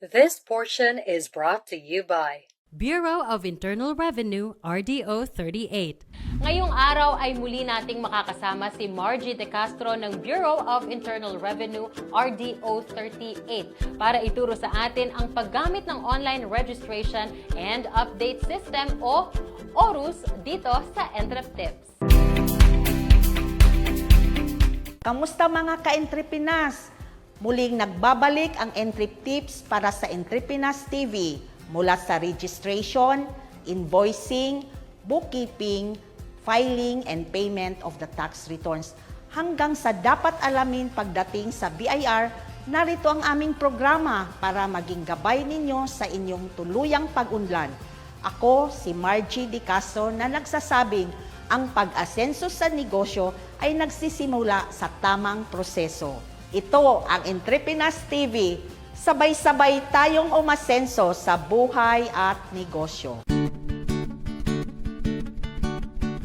This portion is brought to you by Bureau of Internal Revenue, RDO 38. Ngayong araw ay muli nating makakasama si Margie De Castro ng Bureau of Internal Revenue, RDO 38, para ituro sa atin ang paggamit ng online registration and update system o ORUS dito sa Entreptips. Kamusta mga ka-Entrepinas? Muling nagbabalik ang Entreptips para sa Entrepinas TV mula sa registration, invoicing, bookkeeping, filing, and payment of the tax returns. Hanggang sa dapat alamin pagdating sa BIR, narito ang aming programa para maging gabay ninyo sa inyong tuluyang pag-unlad. Ako, si Margie De Castro, na nagsasabing ang pag-asenso sa negosyo ay nagsisimula sa tamang proseso. Ito ang Entrepinas TV. Sabay-sabay tayong umasenso sa buhay at negosyo.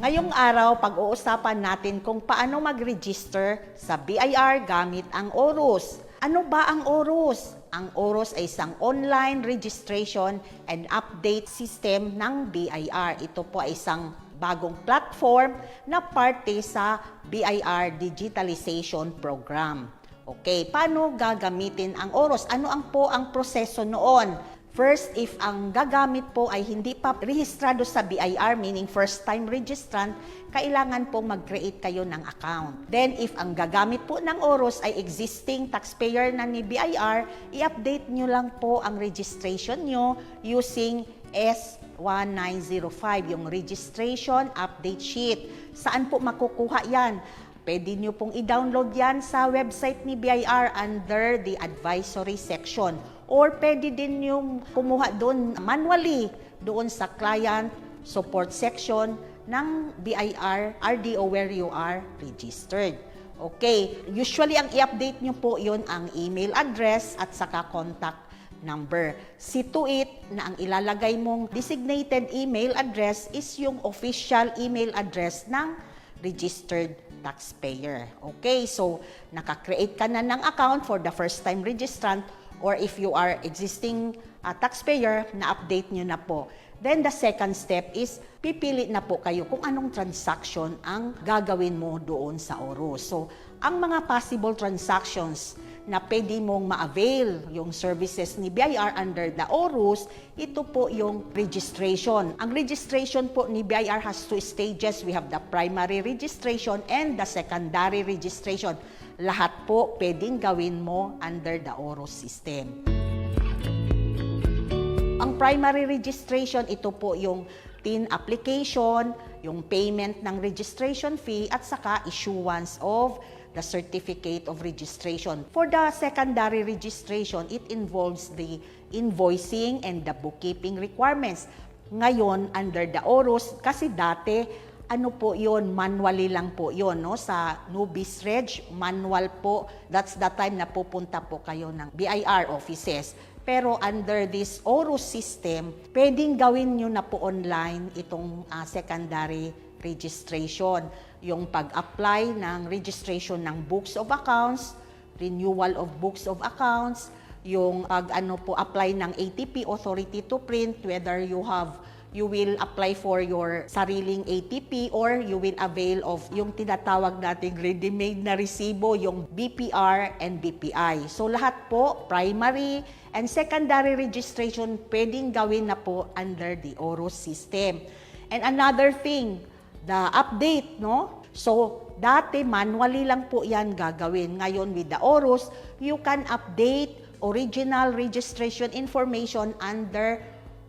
Ngayong araw, pag-uusapan natin kung paano mag-register sa BIR gamit ang ORUS. Ano ba ang ORUS? Ang ORUS ay isang online registration and update system ng BIR. Ito po ay isang bagong platform na parte sa BIR Digitalization Program. Okay, paano gagamitin ang ORUS? Ano ang proseso noon? First, if ang gagamit po ay hindi pa rehistrado sa BIR, meaning first-time registrant, kailangan pong mag-create kayo ng account. Then, if ang gagamit po ng ORUS ay existing taxpayer na ni BIR, i-update nyo lang po ang registration nyo using S1905, yung registration update sheet. Saan po makukuha yan? Pwede nyo pong i-download yan sa website ni BIR under the advisory section. Or pwede din yung kumuha doon manually doon sa client support section ng BIR RDO where you are registered. Okay, usually ang i-update nyo po yun ang email address at saka contact number. See to it na ang ilalagay mong designated email address is yung official email address ng registered taxpayer. Okay, so naka-create ka na ng account for the first-time registrant or if you are existing taxpayer, na-update nyo na po. Then the second step is pipili na po kayo kung anong transaction ang gagawin mo doon sa ORUS. So, ang mga possible transactions na pwede mong ma-avail yung services ni BIR under the ORUS, ito po yung registration. Ang registration po ni BIR has two stages. We have the primary registration and the secondary registration. Lahat po pwedeng gawin mo under the ORUS system. Ang primary registration, ito po yung TIN application, yung payment ng registration fee, at saka issuance of the certificate of registration. For the secondary registration, it involves the invoicing and the bookkeeping requirements. Ngayon, under the ORUS, kasi dati, ano po yun, manually lang po yun, no? Sa Nubis Reg, manual po. That's the time na pupunta po kayo ng BIR offices. Pero under this ORUS system, pwedeng gawin nyo na po online itong secondary registration. Yung pag-apply ng registration ng books of accounts, renewal of books of accounts, yung apply ng ATP, authority to print, whether you will apply for your sariling ATP or you will avail of yung tinatawag nating ready-made na resibo, yung BPR and BPI. So lahat po, primary and secondary registration, pwedeng gawin na po under the ORUS system. And another thing, the update, no? So, dati manually lang po yan gagawin. Ngayon, with the ORUS, you can update original registration information under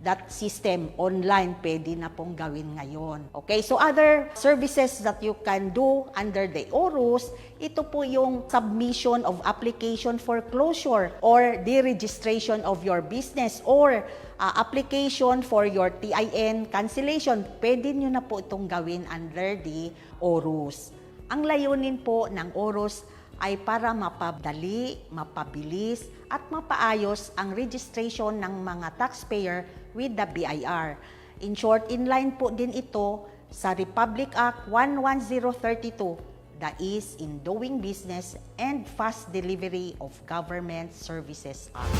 that system online. Pwede na pong gawin ngayon. Okay, so other services that you can do under the ORUS, ito po yung submission of application for closure or deregistration of your business or application for your TIN cancellation. Pwede nyo na po itong gawin under the ORUS. Ang layunin po ng ORUS ay para mapadali, mapabilis, at mapaayos ang registration ng mga taxpayer with the BIR. In short, inline po din ito sa Republic Act 11032, the Ease in Doing Business and Fast Delivery of Government Services Act.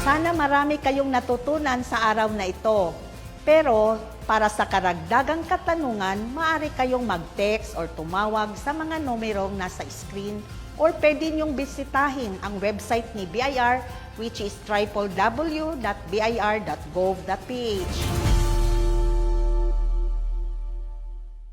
Sana marami kayong natutunan sa araw na ito. Pero para sa karagdagang katanungan, maaari kayong mag-text or tumawag sa mga numerong nasa screen or pwede niyong bisitahin ang website ni BIR which is www.bir.gov.ph.